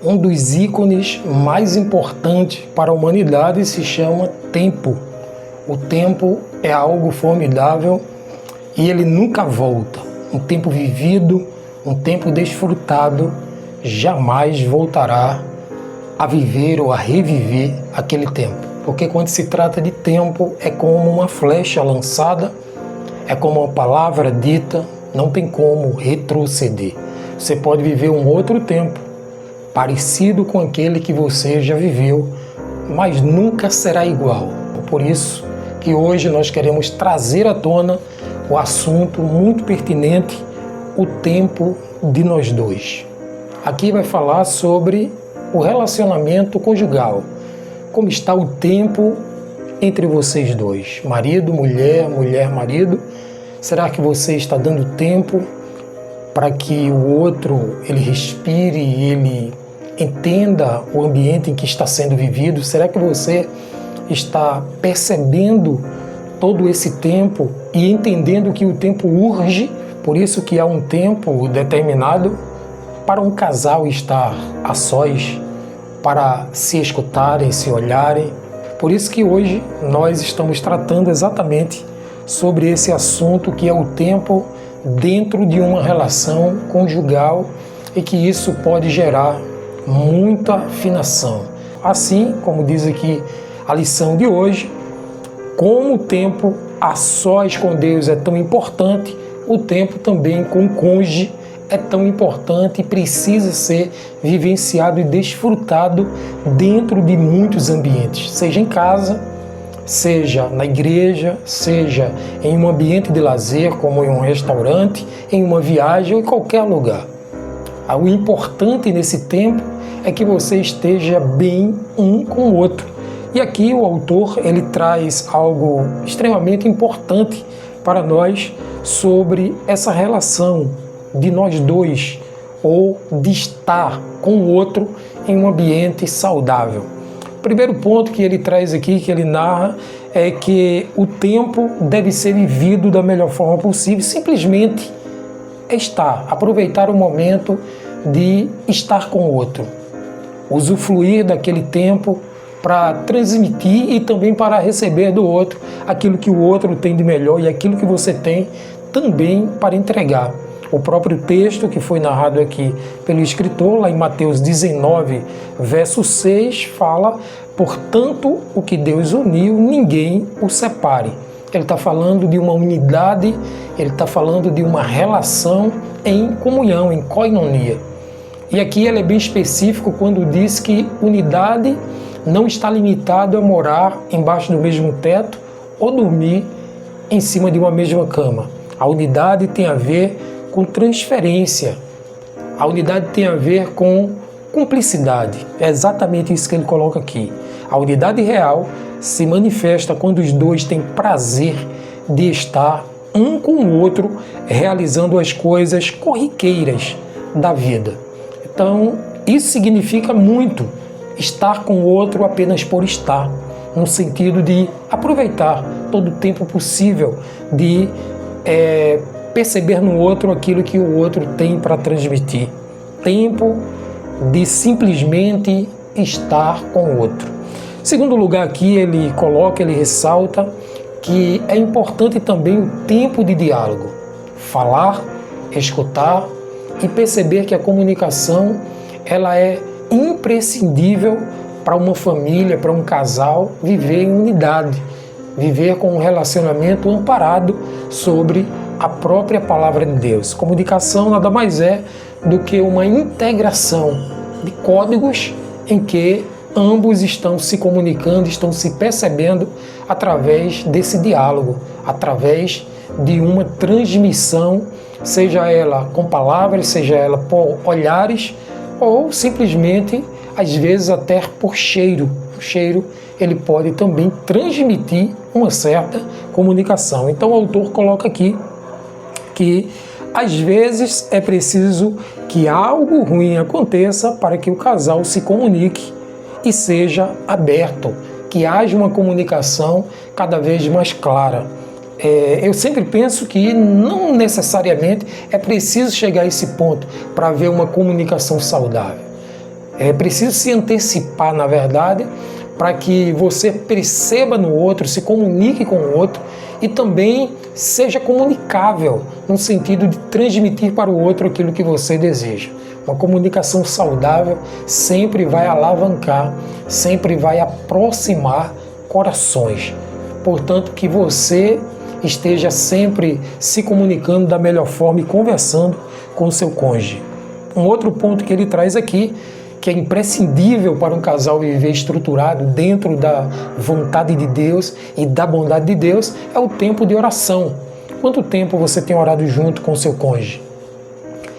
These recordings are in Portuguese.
Um dos ícones mais importantes para a humanidade se chama tempo. O tempo é algo formidável e ele nunca volta. Um tempo vivido, um tempo desfrutado, jamais voltará a viver ou a reviver aquele tempo. Porque quando se trata de tempo, é como uma flecha lançada, é como uma palavra dita, não tem como retroceder. Você pode viver um outro tempo, parecido com aquele que você já viveu, mas nunca será igual. Por isso que hoje nós queremos trazer à tona o assunto muito pertinente, o tempo de nós dois. Aqui vai falar sobre o relacionamento conjugal. Como está o tempo entre vocês dois? Marido, mulher, mulher, marido. Será que você está dando tempo para que o outro ele respire, ele entenda o ambiente em que está sendo vivido? Será que você está percebendo todo esse tempo e entendendo que o tempo urge? Por isso que há um tempo determinado para um casal estar a sós, para se escutarem, se olharem. Por isso que hoje nós estamos tratando exatamente sobre esse assunto que é o tempo dentro de uma relação conjugal e que isso pode gerar muita afinação. Assim, como diz aqui a lição de hoje, como o tempo a sós com Deus é tão importante, o tempo também com o cônjuge é tão importante e precisa ser vivenciado e desfrutado dentro de muitos ambientes, seja em casa, seja na igreja, seja em um ambiente de lazer, como em um restaurante, em uma viagem ou em qualquer lugar. O importante nesse tempo é que você esteja bem um com o outro. E aqui o autor ele traz algo extremamente importante para nós sobre essa relação de nós dois ou de estar com o outro em um ambiente saudável. O primeiro ponto que ele traz aqui, que ele narra, é que o tempo deve ser vivido da melhor forma possível, simplesmente estar, aproveitar o momento de estar com o outro, usufruir daquele tempo para transmitir e também para receber do outro aquilo que o outro tem de melhor e aquilo que você tem também para entregar. O próprio texto que foi narrado aqui pelo escritor, lá em Mateus 19, verso 6, fala: portanto, o que Deus uniu, ninguém o separe. Ele está falando de uma unidade, ele está falando de uma relação em comunhão, em koinonia. E aqui ele é bem específico quando diz que unidade não está limitado a morar embaixo do mesmo teto ou dormir em cima de uma mesma cama. A unidade tem a ver com transferência. A unidade tem a ver com cumplicidade. É exatamente isso que ele coloca aqui. A unidade real se manifesta quando os dois têm prazer de estar um com o outro, realizando as coisas corriqueiras da vida. Então, isso significa muito estar com o outro apenas por estar, no sentido de aproveitar todo o tempo possível, de perceber no outro aquilo que o outro tem para transmitir. Tempo de simplesmente estar com o outro. Em segundo lugar aqui ele coloca, ele ressalta que é importante também o tempo de diálogo. Falar, escutar e perceber que a comunicação ela é imprescindível para uma família, para um casal viver em unidade, viver com um relacionamento amparado sobre a própria palavra de Deus. Comunicação nada mais é do que uma integração de códigos em que ambos estão se comunicando, estão se percebendo através desse diálogo, através de uma transmissão, seja ela com palavras, seja ela por olhares ou simplesmente, às vezes até por cheiro. O cheiro ele pode também transmitir uma certa comunicação. Então o autor coloca aqui que às vezes é preciso que algo ruim aconteça para que o casal se comunique e seja aberto, que haja uma comunicação cada vez mais clara. Eu sempre penso que não necessariamente é preciso chegar a esse ponto para haver uma comunicação saudável. É preciso se antecipar, na verdade, para que você perceba no outro, se comunique com o outro e também seja comunicável, no sentido de transmitir para o outro aquilo que você deseja. Uma comunicação saudável sempre vai alavancar, sempre vai aproximar corações. Portanto, que você esteja sempre se comunicando da melhor forma e conversando com o seu cônjuge. Um outro ponto que ele traz aqui, que é imprescindível para um casal viver estruturado dentro da vontade de Deus e da bondade de Deus, é o tempo de oração. Quanto tempo você tem orado junto com o seu cônjuge?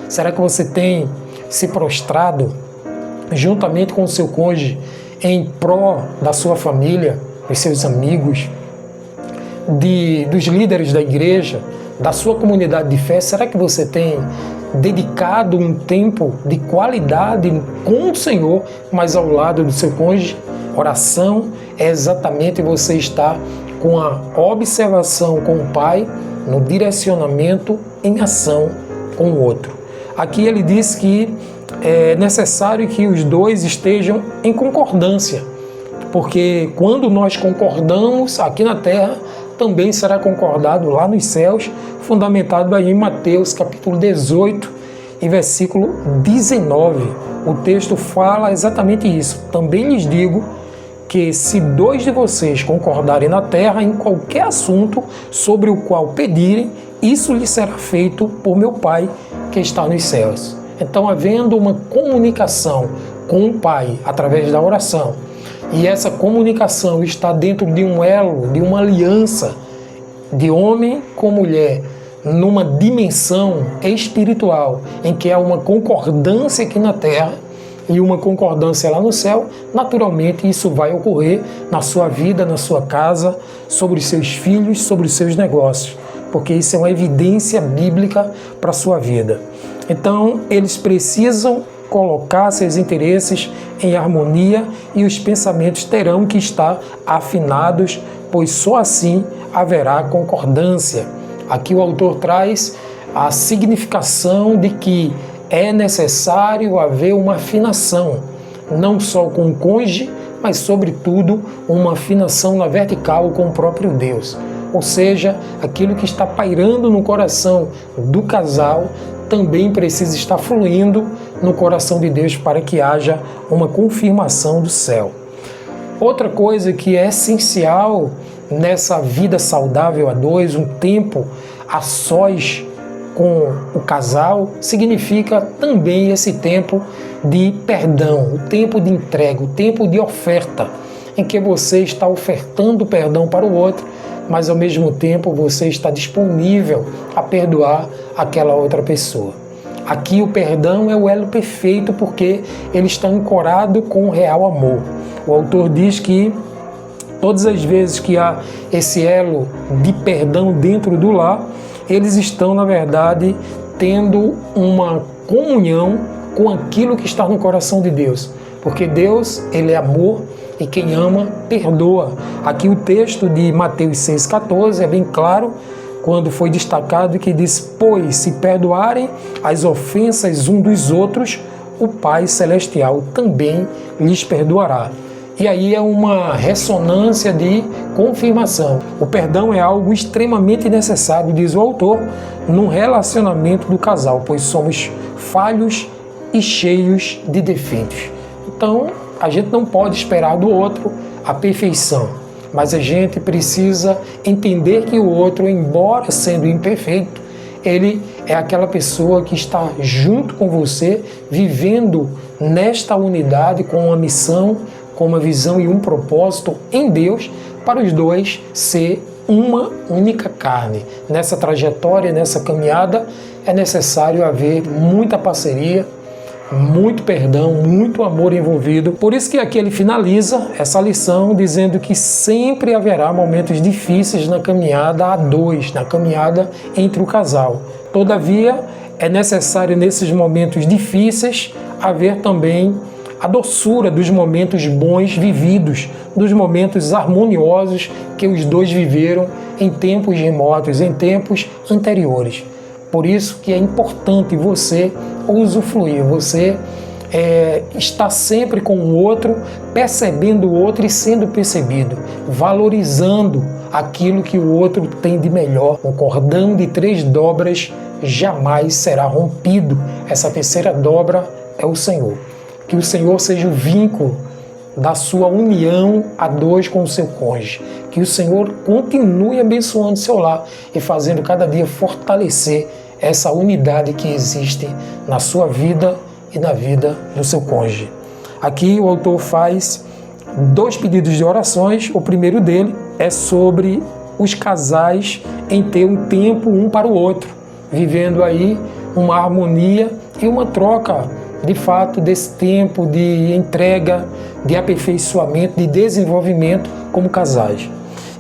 Será que você tem se prostrado juntamente com o seu cônjuge em pró da sua família, dos seus amigos, dos líderes da igreja, da sua comunidade de fé? Será que você tem dedicado um tempo de qualidade com o Senhor, mas ao lado do seu cônjuge? Oração é exatamente você estar com a observação com o Pai, no direcionamento em ação com o outro. Aqui ele diz que é necessário que os dois estejam em concordância, porque quando nós concordamos aqui na terra, também será concordado lá nos céus, fundamentado aí em Mateus capítulo 18 e versículo 19. O texto fala exatamente isso. Também lhes digo que se dois de vocês concordarem na terra em qualquer assunto sobre o qual pedirem, isso lhes será feito por meu Pai que está nos céus. Então, havendo uma comunicação com o Pai através da oração, e essa comunicação está dentro de um elo, de uma aliança de homem com mulher, numa dimensão espiritual, em que há uma concordância aqui na terra e uma concordância lá no céu, naturalmente isso vai ocorrer na sua vida, na sua casa, sobre os seus filhos, sobre os seus negócios, porque isso é uma evidência bíblica para a sua vida. Então, eles precisam colocar seus interesses em harmonia e os pensamentos terão que estar afinados, pois só assim haverá concordância. Aqui o autor traz a significação de que é necessário haver uma afinação, não só com o cônjuge, mas sobretudo uma afinação na vertical com o próprio Deus. Ou seja, aquilo que está pairando no coração do casal também precisa estar fluindo no coração de Deus para que haja uma confirmação do céu. Outra coisa que é essencial nessa vida saudável a dois, um tempo a sós com o casal, significa também esse tempo de perdão, o tempo de entrega, o tempo de oferta, em que você está ofertando perdão para o outro, mas ao mesmo tempo você está disponível a perdoar aquela outra pessoa. Aqui o perdão é o elo perfeito porque ele está ancorado com o real amor. O autor diz que todas as vezes que há esse elo de perdão dentro do lar, eles estão, na verdade, tendo uma comunhão com aquilo que está no coração de Deus. Porque Deus, ele é amor e quem ama, perdoa. Aqui o texto de Mateus 6,14 é bem claro, quando foi destacado que diz: pois se perdoarem as ofensas um dos outros, o Pai Celestial também lhes perdoará. E aí é uma ressonância de confirmação. O perdão é algo extremamente necessário, diz o autor, num relacionamento do casal, pois somos falhos e cheios de defeitos. Então, a gente não pode esperar do outro a perfeição, mas a gente precisa entender que o outro, embora sendo imperfeito, ele é aquela pessoa que está junto com você, vivendo nesta unidade com uma missão, com uma visão e um propósito em Deus, para os dois ser uma única carne. Nessa trajetória, nessa caminhada, é necessário haver muita parceria, muito perdão, muito amor envolvido. Por isso que aqui ele finaliza essa lição dizendo que sempre haverá momentos difíceis na caminhada a dois, na caminhada entre o casal. Todavia, é necessário nesses momentos difíceis haver também a doçura dos momentos bons vividos, dos momentos harmoniosos que os dois viveram em tempos remotos, em tempos anteriores. Por isso que é importante você usufruir, você estar sempre com o outro, percebendo o outro e sendo percebido, valorizando aquilo que o outro tem de melhor. Um cordão de 3 dobras jamais será rompido. Essa terceira dobra é o Senhor. Que o Senhor seja o vínculo da sua união a 2 com o seu cônjuge. Que o Senhor continue abençoando seu lar e fazendo cada dia fortalecer essa unidade que existe na sua vida e na vida do seu cônjuge. Aqui o autor faz 2 pedidos de orações. O primeiro dele é sobre os casais em ter um tempo um para o outro, vivendo aí uma harmonia e uma troca, de fato, desse tempo de entrega, de aperfeiçoamento, de desenvolvimento como casais.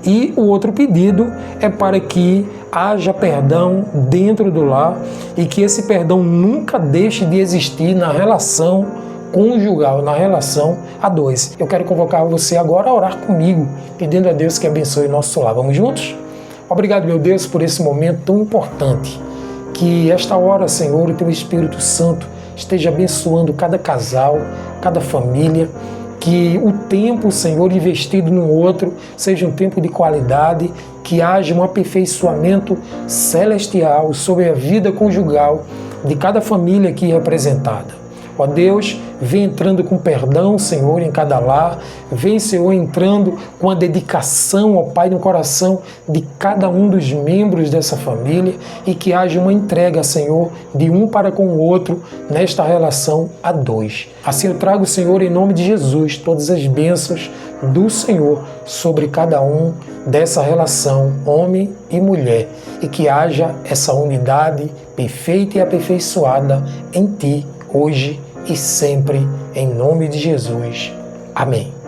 E o outro pedido é para que haja perdão dentro do lar e que esse perdão nunca deixe de existir na relação conjugal, na relação a 2. Eu quero convocar você agora a orar comigo, pedindo a Deus que abençoe o nosso lar. Vamos juntos? Obrigado, meu Deus, por esse momento tão importante. Que esta hora, Senhor, o Teu Espírito Santo esteja abençoando cada casal, cada família. Que o tempo, Senhor, investido no outro seja um tempo de qualidade, que haja um aperfeiçoamento celestial sobre a vida conjugal de cada família aqui representada. Ó Deus, vem entrando com perdão, Senhor, em cada lar. Vem, Senhor, entrando com a dedicação, ó Pai, no coração de cada um dos membros dessa família e que haja uma entrega, Senhor, de um para com o outro nesta relação a 2. Assim eu trago, Senhor, em nome de Jesus, todas as bênçãos do Senhor sobre cada um dessa relação, homem e mulher, e que haja essa unidade perfeita e aperfeiçoada em Ti, hoje e sempre, em nome de Jesus. Amém.